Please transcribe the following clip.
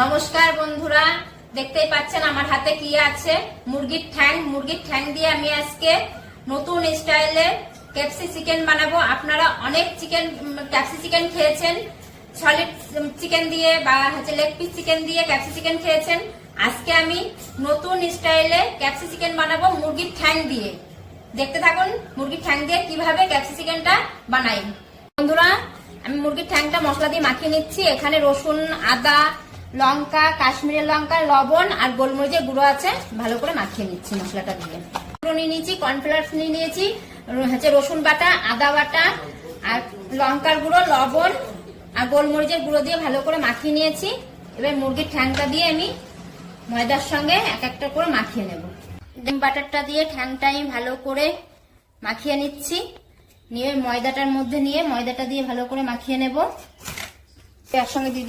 নমস্কার বন্ধুরা, দেখতেই পাচ্ছেন আমার হাতে কি আছে, মুরগির ঠ্যাং দিয়ে আমি আজকে নতুন স্টাইলে ক্যাপসি চিকেন বানাবো। আপনারা অনেক ক্যাপসি চিকেন খেয়েছেন, সলিড চিকেন দিয়ে বা লেগ পিস চিকেন দিয়ে ক্যাপসি চিকেন খেয়েছেন। আজকে আমি নতুন স্টাইলে ক্যাপসি চিকেন বানাবো মুরগির ঠ্যাং দিয়ে। দেখতে থাকুন মুরগির ঠ্যাং দিয়ে কিভাবে ক্যাপসি চিকেনটা বানাই। বন্ধুরা, আমি মুরগির ঠ্যাংটা মশলা দিয়ে মাখিয়ে নিচ্ছি। এখানে রসুন, আদা, লঙ্কা, কাশ্মীরের লঙ্কা, লবণ আর গোলমরিচের গুঁড়ো আছে, ভালো করে মাখিয়ে নিচ্ছি মশলাটা দিয়ে। নিয়ে নিয়েছি, কর্নফ্লাওয়ার নিয়ে নিয়েছি, রসুন বাটা, আদা বাটা আর লঙ্কার গুঁড়ো, লবণ আর গোলমরিচের গুঁড়ো দিয়ে ভালো করে মাখিয়ে নিয়েছি। এবার মুরগির ঠ্যাংটা দিয়ে আমি ময়দার সঙ্গে এক একটা করে মাখিয়ে নেব। ডিম বাটারটা দিয়ে ঠ্যাংটা আমি ভালো করে মাখিয়ে নিচ্ছি। নিয়ে ময়দাটার মধ্যে নিয়ে ময়দাটা দিয়ে ভালো করে মাখিয়ে নেব। একসঙ্গে দিয়ে